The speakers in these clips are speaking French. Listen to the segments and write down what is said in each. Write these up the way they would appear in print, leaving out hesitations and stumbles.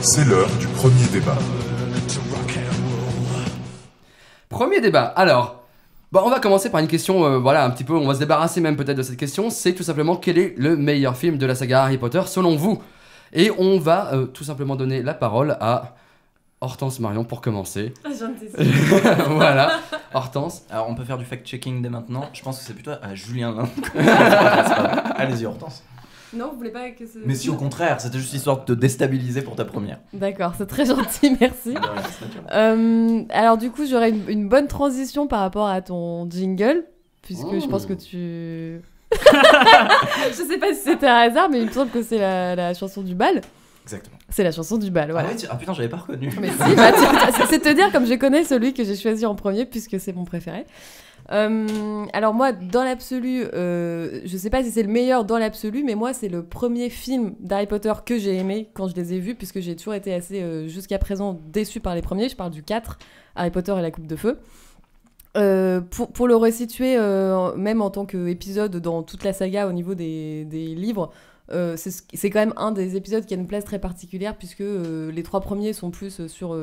C'est l'heure du premier débat. Premier débat. Alors, on va commencer par une question, un petit peu, on va se débarrasser même peut-être de cette question. C'est tout simplement quel est le meilleur film de la saga Harry Potter selon vous? Et on va tout simplement donner la parole à Hortense Marion pour commencer. Ah, j'en étais sûre. Voilà, Hortense. Alors on peut faire du fact-checking dès maintenant. Je pense que c'est plutôt à Julien là. Allez-y Hortense. Non, vous voulez pas que ce... Mais si au contraire, c'était juste histoire de te déstabiliser pour ta première. D'accord, c'est très gentil, merci. Alors du coup, j'aurais une bonne transition par rapport à ton jingle, puisque je pense que tu... Je sais pas si c'était un hasard, mais il me semble que c'est la chanson du bal. Exactement. C'est la chanson du bal, voilà. Ah, ouais, putain, j'avais pas reconnu. Mais si, c'est te dire comme je connais celui que j'ai choisi en premier, puisque c'est mon préféré. Alors moi, dans l'absolu, je sais pas si c'est le meilleur dans l'absolu, mais moi c'est le premier film d'Harry Potter que j'ai aimé quand je les ai vus, puisque j'ai toujours été assez, jusqu'à présent, déçue par les premiers. Je parle du 4, Harry Potter et la Coupe de Feu. Pour le resituer, même en tant qu'épisode dans toute la saga au niveau des livres, c'est quand même un des épisodes qui a une place très particulière, puisque les 3 premiers sont plus sur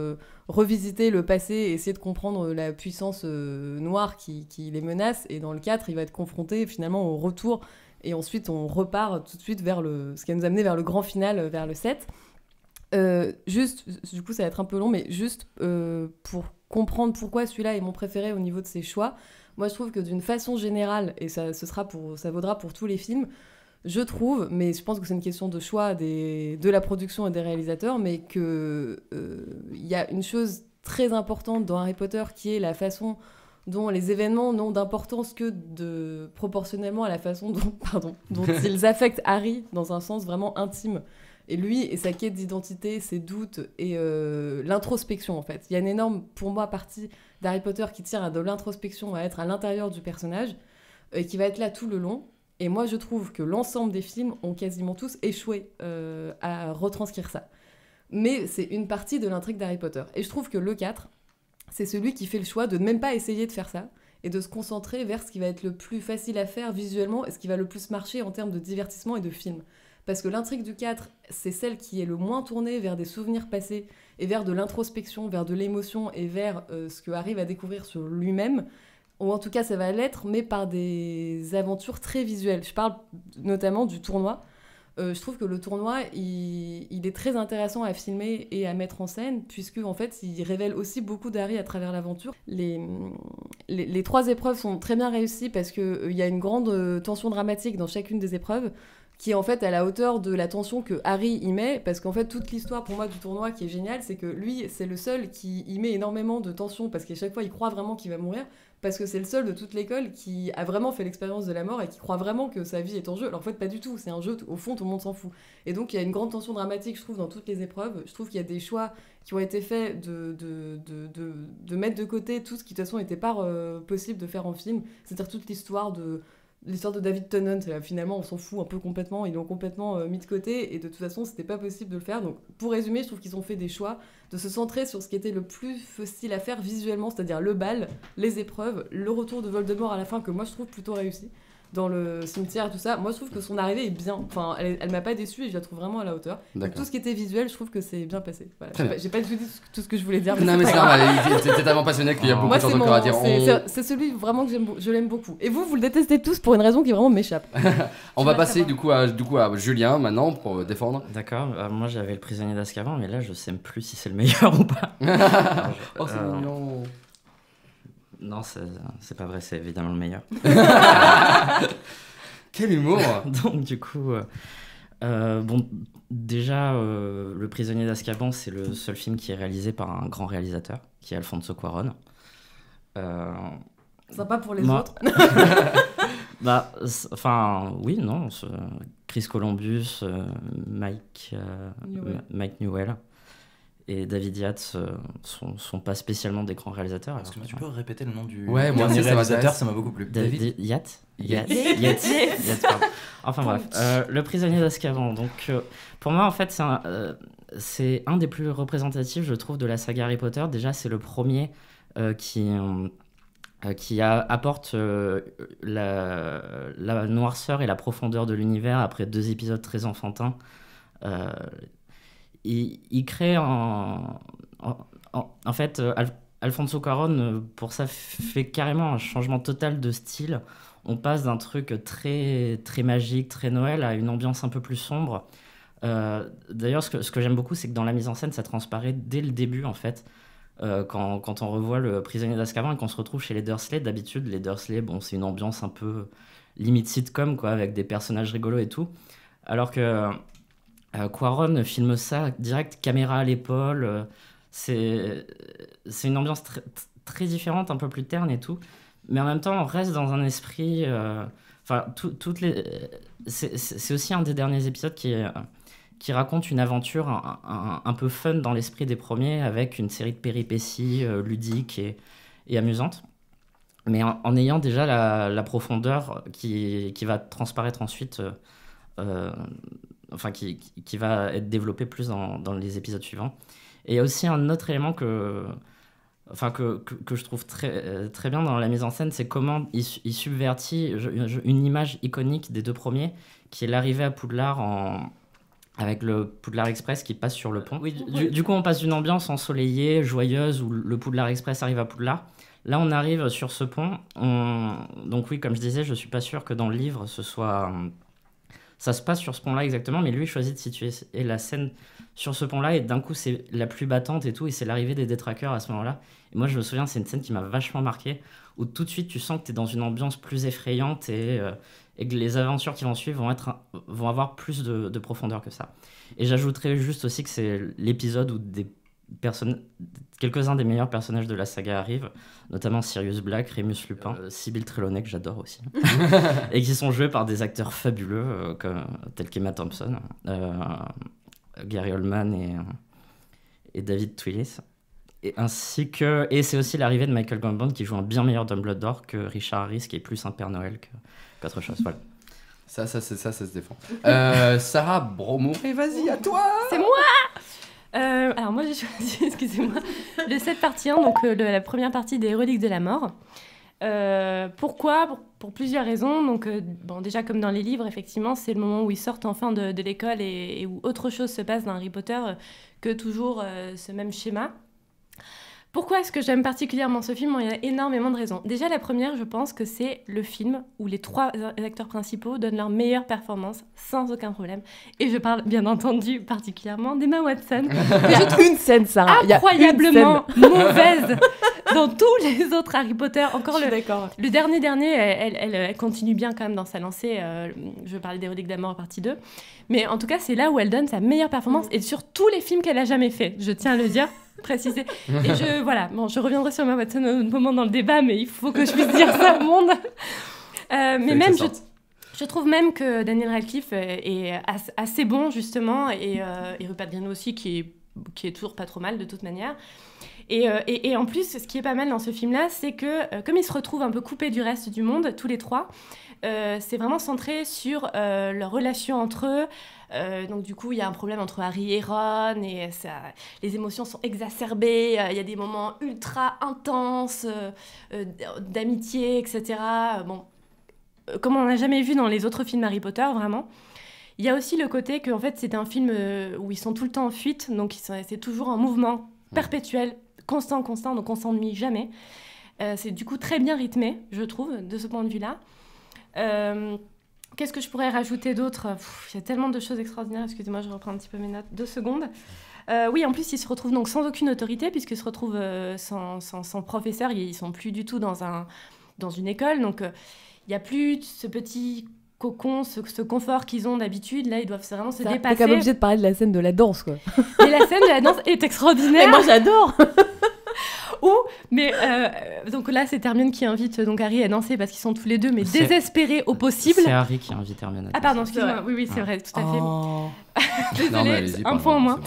revisiter le passé et essayer de comprendre la puissance noire qui les menace, et dans le 4 il va être confronté finalement au retour, et ensuite on repart tout de suite vers ce qui va nous amener vers le grand final, vers le 7. Juste, du coup ça va être un peu long, mais juste pour comprendre pourquoi celui-là est mon préféré au niveau de ses choix, moi je trouve que d'une façon générale, et ça vaudra pour tous les films, je trouve, mais je pense que c'est une question de choix de la production et des réalisateurs, mais qu'il y a une chose très importante dans Harry Potter qui est la façon dont les événements n'ont d'importance que proportionnellement à la façon dont ils affectent Harry dans un sens vraiment intime. Et lui, et sa quête d'identité, ses doutes et l'introspection, en fait. Il y a une énorme, pour moi, partie d'Harry Potter qui tient à de l'introspection, à être à l'intérieur du personnage, et qui va être là tout le long. Et moi, je trouve que l'ensemble des films ont quasiment tous échoué à retranscrire ça. Mais c'est une partie de l'intrigue d'Harry Potter. Et je trouve que le 4, c'est celui qui fait le choix de ne même pas essayer de faire ça, et de se concentrer vers ce qui va être le plus facile à faire visuellement, et ce qui va le plus marcher en termes de divertissement et de film. Parce que l'intrigue du 4, c'est celle qui est le moins tournée vers des souvenirs passés, et vers de l'introspection, vers de l'émotion, et vers ce que Harry va découvrir sur lui-même. Ou en tout cas ça va l'être, mais par des aventures très visuelles. Je parle notamment du tournoi. Je trouve que le tournoi, il est très intéressant à filmer et à mettre en scène, puisque en fait, il révèle aussi beaucoup d'Harry à travers l'aventure. Les 3 épreuves sont très bien réussies, parce qu'il y a une grande tension dramatique dans chacune des épreuves, qui est en fait à la hauteur de la tension que Harry y met, parce qu'en fait toute l'histoire pour moi du tournoi qui est géniale, c'est que lui c'est le seul qui y met énormément de tension, parce qu'à chaque fois il croit vraiment qu'il va mourir, parce que c'est le seul de toute l'école qui a vraiment fait l'expérience de la mort et qui croit vraiment que sa vie est en jeu. Alors en fait pas du tout, c'est un jeu, au fond tout le monde s'en fout. Et donc il y a une grande tension dramatique, je trouve, dans toutes les épreuves. Je trouve qu'il y a des choix qui ont été faits de mettre de côté tout ce qui de toute façon n'était pas possible de faire en film, c'est-à-dire toute l'histoire de David Tennant. Finalement on s'en fout un peu complètement, ils l'ont complètement mis de côté, et de toute façon c'était pas possible de le faire. Donc pour résumer, je trouve qu'ils ont fait des choix de se centrer sur ce qui était le plus facile à faire visuellement, c'est-à-dire le bal, les épreuves, le retour de Voldemort à la fin, que moi je trouve plutôt réussi dans le cimetière et tout ça. Moi je trouve que son arrivée est bien, enfin elle m'a pas déçue, et je la trouve vraiment à la hauteur. Donc, tout ce qui était visuel, je trouve que c'est bien passé. Voilà. J'ai pas du tout dit tout ce que je voulais dire, Non mais c'est normal, t'es tellement passionné qu'il y a beaucoup de choses encore à dire. C'est celui vraiment que je l'aime beaucoup. Et vous le détestez tous pour une raison qui vraiment m'échappe. On va passer du coup à Julien maintenant pour défendre. D'accord, moi j'avais le prisonnier d'Azkaban, mais là je sais même plus si c'est le meilleur ou pas. Oh c'est mignon. Non, c'est pas vrai, c'est évidemment le meilleur. Quel humour. Donc du coup, déjà, Le prisonnier d'Azkaban, c'est le seul film qui est réalisé par un grand réalisateur, qui est Alfonso Cuarón. Sympa pour les autres. Oui, non. Chris Columbus, Mike Newell et David Yates sont pas spécialement des grands réalisateurs. Est-ce que tu peux répéter le nom du dernier réalisateur? Ça m'a beaucoup plu. David Yates. Pardon. Enfin bref, Le prisonnier d'Azkaban. Donc pour moi en fait c'est un des plus représentatifs, je trouve, de la saga Harry Potter. Déjà c'est le premier qui apporte la noirceur et la profondeur de l'univers après 2 épisodes très enfantins. il crée en fait, Alfonso Cuarón, pour ça, fait carrément un changement total de style. On passe d'un truc très, très magique, très Noël, à une ambiance un peu plus sombre. D'ailleurs, ce que j'aime beaucoup, c'est que dans la mise en scène, ça transparaît dès le début, en fait. Quand on revoit le prisonnier d'Azkaban et qu'on se retrouve chez les Dursley, d'habitude, les Dursley, bon, c'est une ambiance un peu limite sitcom, quoi, avec des personnages rigolos et tout. Alors que Cuarón filme ça direct, caméra à l'épaule. C'est une ambiance très différente, un peu plus terne et tout. Mais en même temps, on reste dans un esprit... c'est aussi un des derniers épisodes qui raconte une aventure un peu fun dans l'esprit des premiers, avec une série de péripéties ludiques et amusantes. Mais en ayant déjà la profondeur qui va transparaître ensuite, qui va être développée plus dans les épisodes suivants. Et il y a aussi un autre élément que je trouve très bien dans la mise en scène, c'est comment il subvertit une image iconique des deux premiers, qui est l'arrivée à Poudlard avec le Poudlard Express qui passe sur le pont. Oui, du coup, on passe d'une ambiance ensoleillée, joyeuse, où le Poudlard Express arrive à Poudlard. Là, on arrive sur ce pont. Donc oui, comme je disais, je suis pas sûr que dans le livre, ça se passe sur ce pont-là exactement, mais lui choisit de situer la scène sur ce pont-là, et d'un coup, c'est la pluie battante et tout, et c'est l'arrivée des détraqueurs à ce moment-là. Et moi, je me souviens, c'est une scène qui m'a vachement marqué, où tout de suite, tu sens que tu es dans une ambiance plus effrayante et que les aventures qui vont suivre vont avoir plus de profondeur que ça. Et j'ajouterais juste aussi que c'est l'épisode où quelques-uns des meilleurs personnages de la saga arrivent, notamment Sirius Black, Remus Lupin, Sybil Trelawney, que j'adore aussi, et qui sont joués par des acteurs fabuleux, tels qu'Emma Thompson, Gary Oldman et David Twillis. Et c'est aussi l'arrivée de Michael Gambon, qui joue un bien meilleur Dumbledore que Richard Harris, qui est plus un Père Noël qu'autre chose. Voilà. Ça se défend. Sarah Bromo, et vas-y, à toi. C'est moi. Alors moi j'ai choisi, excusez-moi, le 7 partie 1, donc la première partie des Reliques de la Mort. Pourquoi ? Pour plusieurs raisons. Donc, déjà comme dans les livres, effectivement, c'est le moment où ils sortent enfin de l'école et où autre chose se passe dans Harry Potter que toujours ce même schéma. Pourquoi est-ce que j'aime particulièrement ce film ? Il y a énormément de raisons. Déjà, la première, je pense que c'est le film où les 3 acteurs principaux donnent leur meilleure performance sans aucun problème. Et je parle, bien entendu, particulièrement d'Emma Watson. Il y a une scène, Sarah. Incroyablement mauvaise dans tous les autres Harry Potter. Encore le dernier, elle continue bien quand même dans sa lancée. Je parlais des Reliques de la Mort partie 2. Mais en tout cas, c'est là où elle donne sa meilleure performance et sur tous les films qu'elle a jamais fait. Je tiens à le dire. Préciser. Et je reviendrai sur Emma Watson un autre moment dans le débat, mais il faut que je puisse dire ça au monde. Mais même, je trouve même que Daniel Radcliffe est assez bon, justement, et Rupert Grint aussi, qui est toujours pas trop mal, de toute manière. Et en plus, ce qui est pas mal dans ce film-là, c'est que, comme ils se retrouvent un peu coupés du reste du monde, tous les 3, c'est vraiment centré sur leur relation entre eux. Donc du coup, il y a un problème entre Harry et Ron, et les émotions sont exacerbées, il y a des moments ultra intenses d'amitié, etc. Comme on n'a jamais vu dans les autres films Harry Potter, vraiment. Il y a aussi le côté qu'en fait, c'est un film où ils sont tout le temps en fuite, donc c'est toujours en mouvement perpétuel, constant, donc on s'ennuie jamais. C'est du coup très bien rythmé, je trouve, de ce point de vue-là. Qu'est-ce que je pourrais rajouter d'autre ? Il y a tellement de choses extraordinaires. Excusez-moi, je reprends un petit peu mes notes. 2 secondes. Oui, en plus, ils se retrouvent donc sans aucune autorité, puisqu'ils se retrouvent sans professeur. Ils ne sont plus du tout dans une école. Donc, il n'y a plus ce petit cocon, ce confort qu'ils ont d'habitude. Là, ils doivent vraiment se dépasser. T'es quand même obligé de parler de la scène de la danse, quoi. Et la scène de la danse est extraordinaire. Mais moi, j'adore. Donc là, c'est Hermione qui invite donc Harry à danser parce qu'ils sont tous les deux désespérés au possible. C'est Harry qui invite Hermione à danser. Ah pardon, excuse-moi. Oui, c'est vrai, tout à fait. Désolée, non, mais allez-y, un point en moins.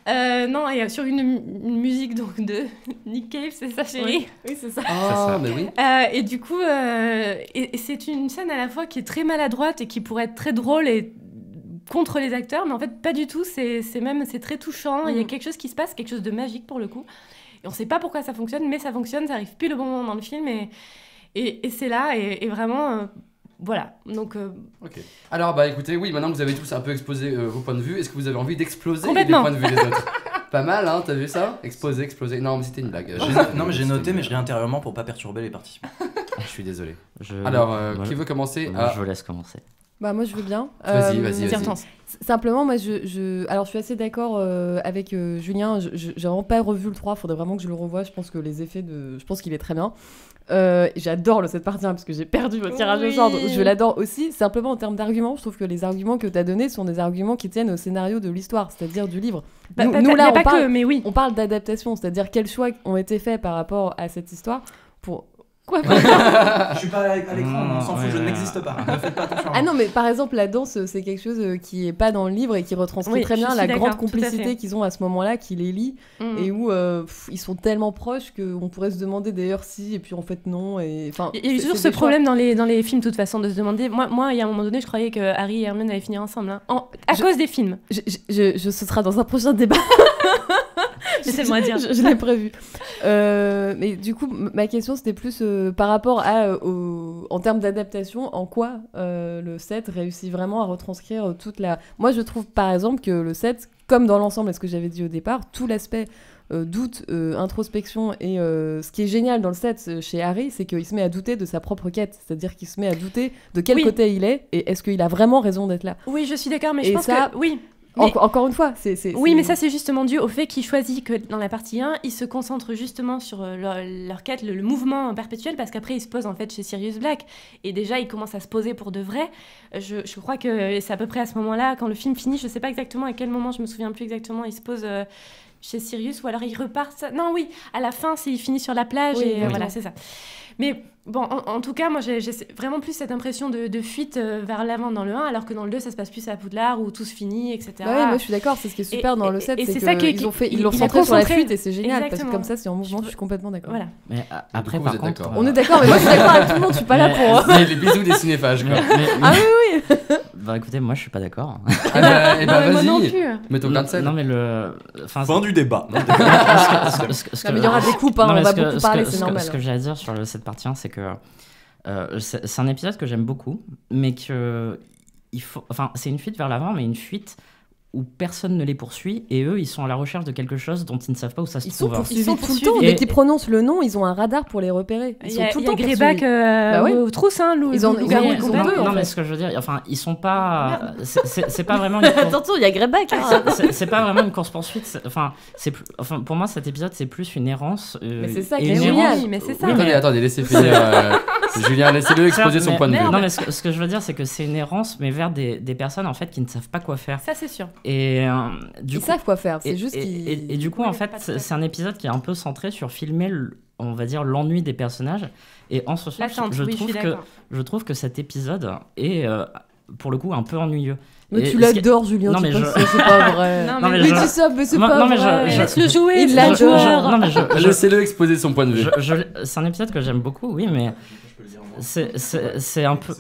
Non, et sur une musique donc de Nick Cave, c'est ça, chérie ? Oui, c'est ça. Ah, mais oui. Et du coup, et c'est une scène à la fois qui est très maladroite et qui pourrait être très drôle et contre les acteurs, mais en fait pas du tout. C'est très touchant. Il y a quelque chose qui se passe, quelque chose de magique pour le coup. Et on ne sait pas pourquoi ça fonctionne, mais ça fonctionne. Ça arrive pile au bon moment dans le film, et c'est là, et vraiment. voilà, donc... Ok. Alors, bah écoutez, oui, maintenant que vous avez tous un peu exposé vos points de vue, est-ce que vous avez envie d'exploser les Complètement. points de vue des autres? Pas mal, hein, t'as vu ça? Exploser. Non, mais c'était une blague. Non, mais j'ai noté, mais je l'ai intérieurement pour pas perturber les participants. Je suis désolé. Je- Alors, moi, qui veut commencer? moi, je vous laisse commencer. Bah moi je veux bien. Vas-y. Simplement moi alors je suis assez d'accord avec Julien. J'ai vraiment pas revu le 3. Faudrait vraiment que je le revoie. Je pense que je pense qu'il est très bien. J'adore cette partie 1 parce que j'ai perdu votre tirage au sort. Donc je l'adore aussi. Simplement en termes d'arguments, je trouve que les arguments que tu as donnés sont des arguments qui tiennent au scénario de l'histoire, c'est-à-dire du livre. Nous là on parle d'adaptation, c'est-à-dire quels choix ont été faits par rapport à cette histoire pour... Quoi? Je suis pas à l'écran, on s'en fout, je n'existe pas. Ne faites pas attention. Ah non, mais par exemple, la danse, c'est quelque chose qui est pas dans le livre et qui retranscrit très bien la grande complicité qu'ils ont à ce moment-là, qui les lie, et où ils sont tellement proches qu'on pourrait se demander d'ailleurs si, et puis en fait non. Il y a eu toujours ce problème dans les films, de toute façon, de se demander. Moi, il y a un moment donné, je croyais que Harry et Hermione allaient finir ensemble, hein, à cause des films. Ce sera dans un prochain débat. Laissez-moi dire. Je l'ai prévu. Mais du coup, ma question, c'était plus par rapport en termes d'adaptation, en quoi le 7 réussit vraiment à retranscrire toute la... Moi, je trouve, par exemple, que le 7, comme dans l'ensemble, et ce que j'avais dit au départ, tout l'aspect doute, introspection, et ce qui est génial dans le 7 chez Harry, c'est qu'il se met à douter de sa propre quête. C'est-à-dire qu'il se met à douter de quel côté il est, et est-ce qu'il a vraiment raison d'être là. Oui, je suis d'accord, mais je pense que... Oui. Encore une fois, Oui, mais ça, c'est justement dû au fait qu'ils choisissent que dans la partie 1, ils se concentrent justement sur leur quête, le mouvement perpétuel, parce qu'après, ils se posent en fait chez Sirius Black. Et déjà, ils commencent à se poser pour de vrai. Je crois que c'est à peu près à ce moment-là, quand le film finit, je sais pas exactement à quel moment, je me souviens plus exactement, ils se posent chez Sirius, ou alors ils repartent. Non, oui, à la fin, ils finissent sur la plage, voilà, c'est ça. Mais bon, en tout cas, moi, j'ai vraiment plus cette impression de fuite vers l'avant dans le 1, alors que dans le 2, ça se passe plus à Poudlard, où tout se finit, etc. Bah oui, moi, je suis d'accord, c'est ce qui est super dans le 7, c'est ça qu'ils l'ont centré sur la fuite, et c'est génial, parce que comme ça, c'est en mouvement, je suis complètement d'accord. Voilà. Mais après, par contre... On est d'accord, mais moi, je suis d'accord avec tout le monde, je suis pas là pour... Les bisous des cinéphages, quoi. Ah oui. Bah écoutez, moi, je suis pas d'accord. Bah moi non vas-y, plus. mets ton grain de sel. Non, mais Fin du débat. Mais il y aura des coupes, on va beaucoup parler, c'est normal. Ce que j'ai à dire sur cette partie 1, c'est que c'est un épisode que j'aime beaucoup, mais que c'est une fuite vers l'avant, mais une fuite où personne ne les poursuit, et eux, ils sont à la recherche de quelque chose dont ils ne savent pas où ça se trouve. Ils sont poursuivis tout le temps. Dès qu'ils prononcent le nom, ils ont un radar pour les repérer. Ils sont tout le temps poursuivis. Il y a Greyback aux trousses, hein, ils ont deux. Non, mais ce que je veux dire, enfin, ils sont pas... C'est pas vraiment... Attention, il y a Greyback. C'est pas vraiment une course-poursuite. Enfin, pour moi, cet épisode, c'est plus une errance. Mais c'est ça qui est génial. Mais c'est ça. Attendez, laissez finir. Julien, laissez-le exposer son point de vue. Non, mais ce que je veux dire, c'est que c'est une errance, mais vers des personnes, en fait, qui ne savent pas quoi faire. Ça, c'est sûr. Et ils savent quoi faire, c'est juste qu'ils... Et du coup, en fait, c'est un épisode qui est un peu centré sur filmer, on va dire, l'ennui des personnages. Et en ce sens, je trouve que cet épisode est, pour le coup, un peu ennuyeux. Mais tu l'adores, Julien, non, mais c'est pas vrai. Mais tu sais, mais c'est pas vrai. Laisse-le jouer, il l'adore. Laissez-le exposer son point de vue. C'est un épisode que j'aime beaucoup, oui, mais c'est un peu...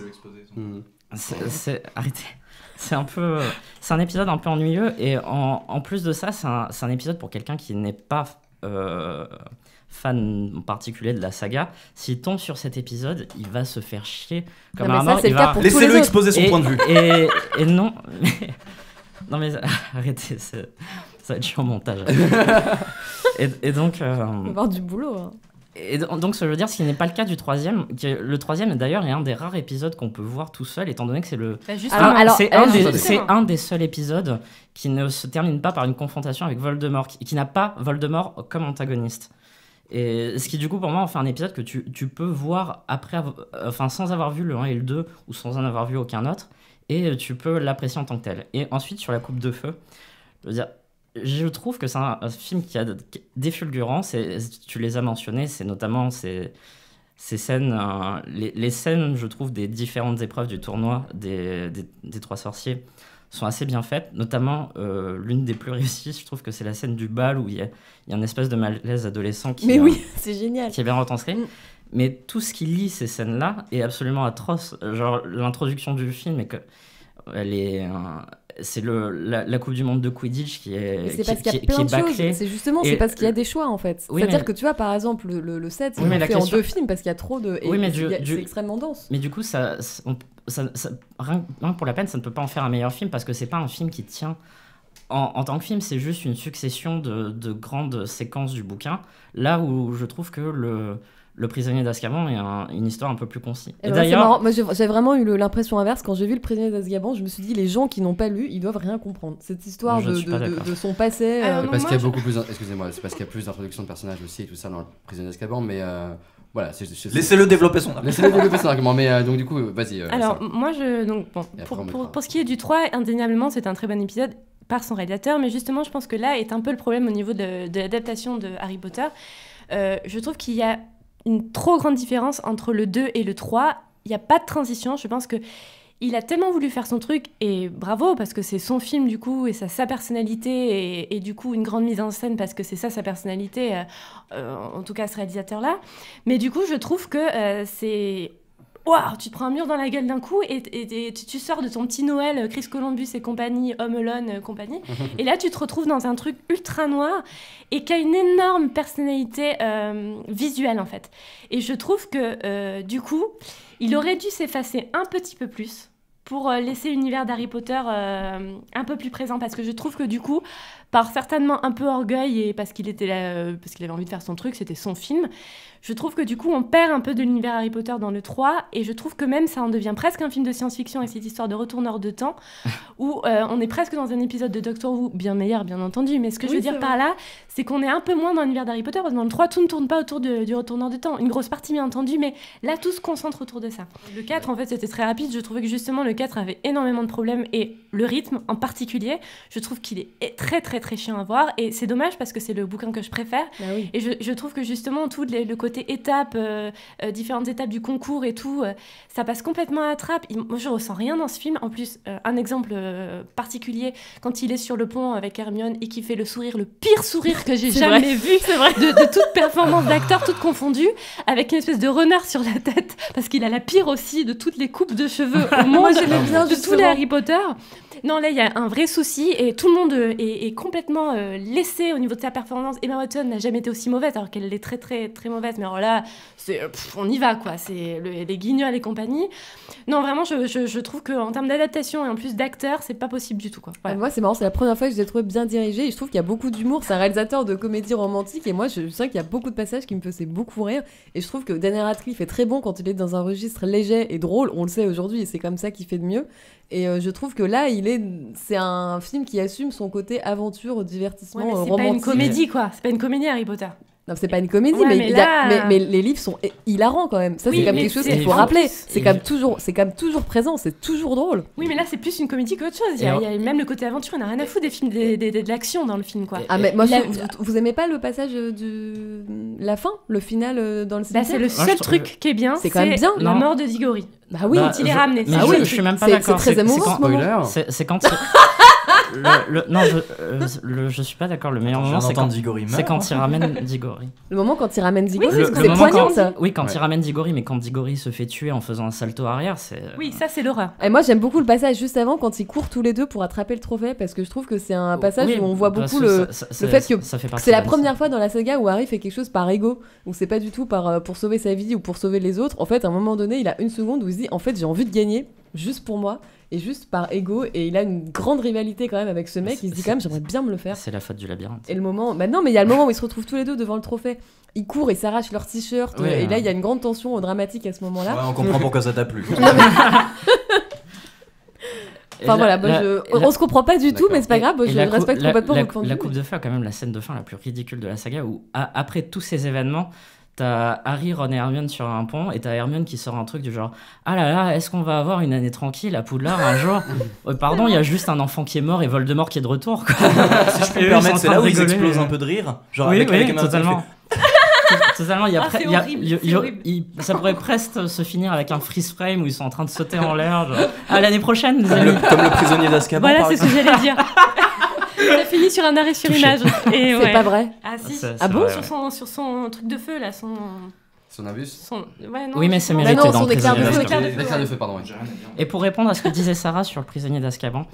Arrêtez. C'est un épisode un peu ennuyeux, et en plus de ça, c'est un épisode pour quelqu'un qui n'est pas fan en particulier de la saga. S'il tombe sur cet épisode, il va se faire chier comme un mort. Laissez-le exposer son point de vue. Et non, non mais arrêtez, ça va être chiant au montage. et donc, on va avoir du boulot. Hein. Et donc, ce que je veux dire, ce qui n'est pas le cas du troisième. Le troisième, d'ailleurs, est un des rares épisodes qu'on peut voir tout seul, étant donné que c'est c'est un des seuls épisodes qui ne se termine pas par une confrontation avec Voldemort, qui n'a pas Voldemort comme antagoniste. Et ce qui, du coup, pour moi, en fait un épisode que tu peux voir après, sans avoir vu le 1 et le 2, ou sans en avoir vu aucun autre, et tu peux l'apprécier en tant que tel. Et ensuite, sur la coupe de feu, je veux dire, je trouve que c'est un film qui a des fulgurances, et tu les as mentionnés, c'est notamment ces scènes, les scènes, je trouve, des différentes épreuves du tournoi des trois sorciers sont assez bien faites, notamment l'une des plus réussies, je trouve que c'est la scène du bal où il y a une espèce de malaise adolescent qui c'est génial, qui est bien retranscrit. Mais tout ce qui lie ces scènes-là est absolument atroce. Genre l'introduction du film, elle c'est la Coupe du Monde de Quidditch qui est c'est parce qu'il y a plein de choses. C'est justement, c'est parce qu'il y a des choix en fait. Oui, c'est-à-dire que tu vois, par exemple, le 7, c'est fait en 2 films parce qu'il y a trop de. Oui, mais c'est extrêmement dense. Mais du coup, rien pour la peine, ça ne peut pas en faire un meilleur film parce que c'est pas un film qui tient. En tant que film, c'est juste une succession de grandes séquences du bouquin. Là où je trouve que le prisonnier d'Azkaban est une histoire un peu plus concise. Et d'ailleurs, moi j'ai vraiment eu l'impression inverse quand j'ai vu le prisonnier d'Azkaban. Je me suis dit, les gens qui n'ont pas lu, ils doivent rien comprendre. Cette histoire de son passé. Parce qu'il y a beaucoup plus. Excusez-moi, c'est parce qu'il y a plus d'introduction de personnages aussi et tout ça dans le prisonnier d'Azkaban, mais. Voilà, laissez-le développer son argument, mais donc du coup, vas-y. Alors, moi, pour ce qui est du 3, indéniablement, c'est un très bon épisode par son réalisateur, mais justement, je pense que là est un peu le problème au niveau de l'adaptation de Harry Potter. Je trouve qu'il y a une trop grande différence entre le 2 et le 3. Il n'y a pas de transition, je pense que il a tellement voulu faire son truc, et bravo, parce que c'est son film, du coup, et sa personnalité, et du coup, une grande mise en scène, parce que c'est ça, sa personnalité, en tout cas, ce réalisateur-là. Mais du coup, je trouve que c'est... Waouh, tu te prends un mur dans la gueule d'un coup, et tu sors de ton petit Noël, Chris Columbus et compagnie, Home Alone, compagnie, et là, tu te retrouves dans un truc ultra noir, et qui a une énorme personnalité visuelle, en fait. Et je trouve que, du coup, il aurait dû s'effacer un petit peu plus, pour laisser l'univers d'Harry Potter un peu plus présent, parce que je trouve que du coup, par certainement un peu orgueil et parce qu'il était là, parce qu'il avait envie de faire son truc, c'était son film, je trouve que du coup on perd un peu de l'univers Harry Potter dans le 3, et je trouve que même ça en devient presque un film de science-fiction avec cette histoire de retourneur de temps, où on est presque dans un épisode de Doctor Who, bien meilleur bien entendu, mais ce que je veux dire par là, c'est qu'on est un peu moins dans l'univers d'Harry Potter, parce que dans le 3 tout ne tourne pas autour du retourneur de temps, une grosse partie bien entendu, mais là tout se concentre autour de ça. Le 4 en fait c'était très rapide, je trouvais que justement le 4 avait énormément de problèmes, et le rythme en particulier, je trouve qu'il est très très très chiant à voir, et c'est dommage parce que c'est le bouquin que je préfère. Oui. Et je trouve que justement tout le côté étapes, différentes étapes du concours et tout, ça passe complètement à la trappe. Moi je ressens rien dans ce film. En plus, un exemple particulier, quand il est sur le pont avec Hermione et qu'il fait le pire sourire que j'ai jamais vu de toute performance d'acteur, toute confondue, avec une espèce de renard sur la tête, parce qu'il a la pire aussi de toutes les coupes de cheveux au monde, de tous les Harry Potter. Non, là, il y a un vrai souci, et tout le monde est complètement laissé au niveau de sa performance. Emma Watson n'a jamais été aussi mauvaise, alors qu'elle est très, très, très mauvaise. Mais alors là, on y va, quoi. C'est les guignols et compagnie. Non, vraiment, je trouve qu'en termes d'adaptation et en plus d'acteurs, c'est pas possible du tout, quoi. Ouais. Moi, c'est marrant, c'est la première fois que je l'ai trouvé bien dirigé, et je trouve qu'il y a beaucoup d'humour. C'est un réalisateur de comédie romantique, et moi, je sais qu'il y a beaucoup de passages qui me faisaient beaucoup rire. Et je trouve que Daniel Radcliffe est très bon quand il est dans un registre léger et drôle. On le sait aujourd'hui, et c'est comme ça qu'il fait de mieux. Et je trouve que là, c'est un film qui assume son côté aventure, divertissement, romantique. C'est pas une comédie, quoi. C'est pas une comédie, Harry Potter. Non, c'est pas une comédie, mais les livres sont hilarants quand même. Ça, c'est comme quelque chose qu'il faut rappeler. C'est quand même toujours présent, c'est toujours drôle. Oui, mais là, c'est plus une comédie qu'autre chose. Il y a même le côté aventure, on n'a rien à foutre des films, de l'action dans le film, quoi. Ah, mais moi, vous aimez pas le passage de la fin, le final dans le cimetière? C'est le seul truc qui est bien, c'est quand même bien la mort de Diggory. Bah oui, quand il est ramené. Mais je suis même pas d'accord. C'est très émouvant. C'est quand je suis pas d'accord. Le meilleur moment, c'est quand il ramène Diggory. Le moment quand il ramène Diggory, c'est poignant, ça. Oui, quand il ramène Diggory, mais quand Diggory se fait tuer en faisant un salto arrière, c'est. Oui, ça c'est l'horreur. Et moi, j'aime beaucoup le passage juste avant, quand ils courent tous les deux pour attraper le trophée, parce que je trouve que c'est un passage où on voit beaucoup le fait que c'est la première fois dans la saga où Harry fait quelque chose par ego, où c'est pas du tout pour sauver sa vie ou pour sauver les autres. En fait, à un moment donné, il a une seconde où il se dit en fait, j'ai envie de gagner juste pour moi. Et juste par ego, et il a une grande rivalité quand même avec ce mec, il se dit quand même j'aimerais bien me le faire. C'est la faute du labyrinthe. Et le moment, non mais il y a le moment où ils se retrouvent tous les deux devant le trophée, ils courent et s'arrachent leur t-shirt, et là il y a une grande tension dramatique à ce moment-là. Ouais, on comprend pourquoi ça t'a plu. Enfin voilà, on se comprend pas du tout, mais c'est pas grave, je respecte complètement votre point de vue. La coupe de feu a quand même la scène de fin la plus ridicule de la saga, où après tous ces événements, t'as Harry, Ron et Hermione sur un pont, et t'as Hermione qui sort un truc du genre ah là là, est-ce qu'on va avoir une année tranquille à Poudlard un jour? Pardon, il y a juste un enfant qui est mort et Voldemort qui est de retour, quoi. Si je peux me permettre, c'est là où ils explosent un peu de rire, genre oui, avec totalement. Totalement, ça pourrait presque se finir avec un freeze frame où ils sont en train de sauter en l'air, genre à l'année prochaine, les amis. Comme le prisonnier d'Azkaban. Voilà, c'est ce que j'allais dire. Ça finit sur un arrêt sur image. C'est pas vrai. Ah si. Ah bon? Sur son truc de feu là, Son abus. Ouais, non, Oui, mais c'est Bah mérité non, dans son le éclair prisonnier de feu. d'Azkaban. L'éclair de feu, pardon. Oui. J'ai rien à dire. Et pour répondre à ce que disait Sarah sur le prisonnier d'Azkaban,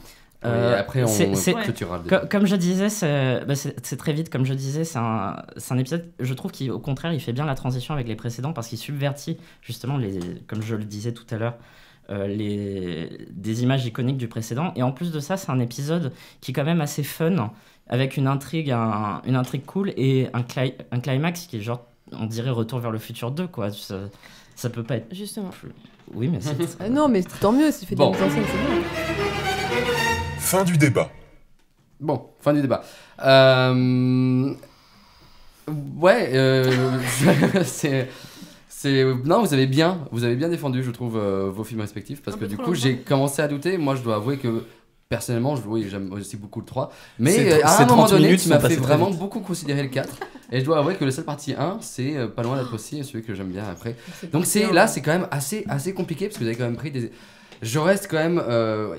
Oui, après, on c'est- clôturera le débat. comme je disais, c'est très vite, comme je disais, c'est un épisode, je trouve qu'au contraire, il fait bien la transition avec les précédents parce qu'il subvertit justement, comme je le disais tout à l'heure, des images iconiques du précédent. Et en plus de ça, c'est un épisode qui est quand même assez fun, avec une intrigue cool et un climax qui est genre, on dirait Retour vers le futur 2, quoi. Ça peut pas être... Justement. Oui, mais c'est... Non, mais tant mieux si tu fais de la Bon. mise en scène, c'est bien. Fin du débat. Bon, fin du débat. Ouais, non, vous avez bien défendu, je trouve, vos films respectifs, parce Un que peu du trop coup, longtemps. j'ai commencé à douter. Moi, je dois avouer que personnellement, j'aime aussi beaucoup le 3. Mais Ces à un moment 30 donné, minutes tu sont m'as fait passées très vraiment vite. beaucoup considérer le 4. Et je dois avouer que le seul partie 1, c'est pas loin d'être aussi celui que j'aime bien après. Donc c'est quand même assez compliqué, parce que vous avez quand même pris des... Je reste quand même...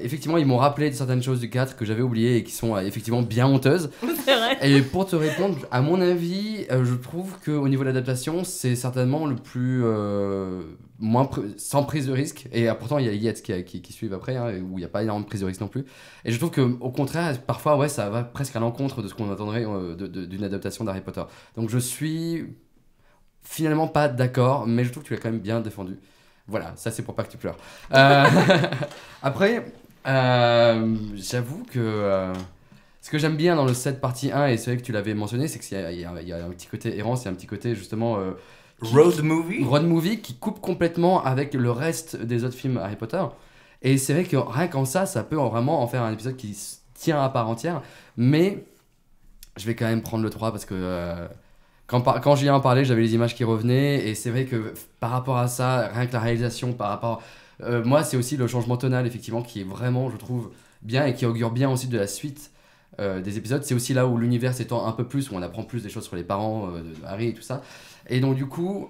effectivement, ils m'ont rappelé certaines choses du 4 que j'avais oubliées et qui sont effectivement bien honteuses. C'est vrai. Et pour te répondre, à mon avis, je trouve qu'au niveau de l'adaptation, c'est certainement le plus... sans prise de risque. Et pourtant, il y a les Yates qui suivent après, hein, où il n'y a pas énormément de prise de risque non plus. Et je trouve qu'au contraire, parfois, ouais, ça va presque à l'encontre de ce qu'on attendrait d'une adaptation d'Harry Potter. Donc je suis finalement pas d'accord, mais je trouve que tu l'as quand même bien défendu. Voilà, ça c'est pour pas que tu pleures. Après, j'avoue que... ce que j'aime bien dans le 7 partie 1, et c'est vrai que tu l'avais mentionné, c'est qu'il y a un petit côté errance, il y a un petit côté justement... Road movie. road movie qui coupe complètement avec le reste des autres films Harry Potter. Et c'est vrai que rien qu'en ça peut vraiment en faire un épisode qui se tient à part entière. Mais je vais quand même prendre le 3 parce que quand Julien en parlait, j'avais les images qui revenaient. Et c'est vrai que par rapport à ça, rien que la réalisation, par rapport... moi, c'est aussi le changement tonal, effectivement, qui est vraiment, je trouve, bien et qui augure bien aussi de la suite des épisodes. C'est aussi là où l'univers s'étend un peu plus, où on apprend plus des choses sur les parents de Harry et tout ça. Et donc, du coup,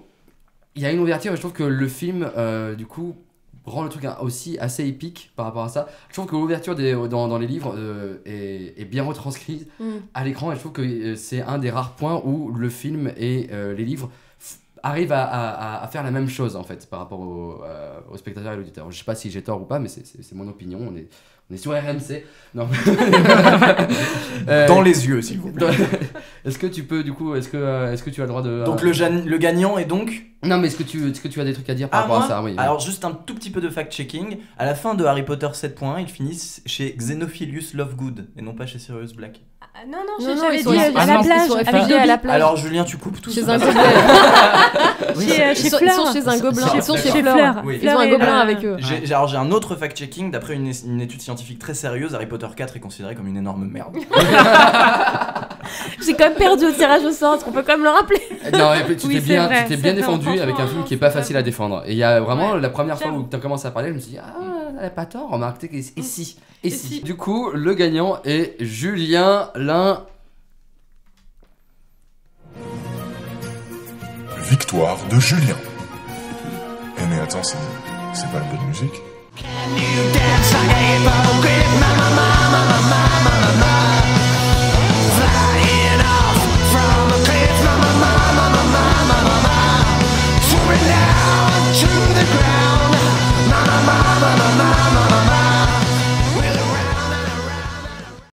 il y a une ouverture et je trouve que le film, du coup, rend le truc aussi assez épique par rapport à ça. Je trouve que l'ouverture dans les livres est bien retranscrite à l'écran et je trouve que c'est un des rares points où le film et les livres arrivent à faire la même chose en fait par rapport au spectateur et à l'auditeur. Je sais pas si j'ai tort ou pas, mais c'est mon opinion. On est sur RMC. Non. Dans les yeux, s'il vous plaît. Est-ce que tu peux, du coup, est-ce que tu as le droit de... Donc le gagnant est donc... Non, mais est-ce que tu as des trucs à dire par rapport moi à ça? Oui. Alors juste un tout petit peu de fact-checking. À la fin de Harry Potter 7.1, ils finissent chez Xenophilius Lovegood et non pas chez Sirius Black. Non, Non, j'avais ils dit sont- à ah la non, plage, ils sont avec réfugiés Dobby. à la plage. Alors Julien, tu coupes tout Chez ça. un gobelin. Chez Ils sont Fleur. chez un gobelin. Ils sont chez Chez Fleur. Fleur. Oui. Ils ont un et gobelin le- avec eux. Alors j'ai un autre fact-checking. D'après une étude scientifique très sérieuse, Harry Potter 4 est considéré comme une énorme merde. J'ai quand même perdu au tirage au sort, est-ce qu'on peut quand même le rappeler? Non, et puis tu Oui, t'es c'est bien, vrai, tu t'es c'est bien vrai, défendu franchement, avec un film qui est c'est pas vrai. facile à défendre. Et il y a vraiment Ouais, la première fois j'avoue. où tu as commencé à parler, je me suis dit, elle a pas tort, remarque, et si, et Et si. si. Du coup, le gagnant est Julien Lin. Victoire de Julien. Eh mais attends, c'est pas un peu de musique? Flying off from a cliff, mama, mama, mama, mama, soaring down to the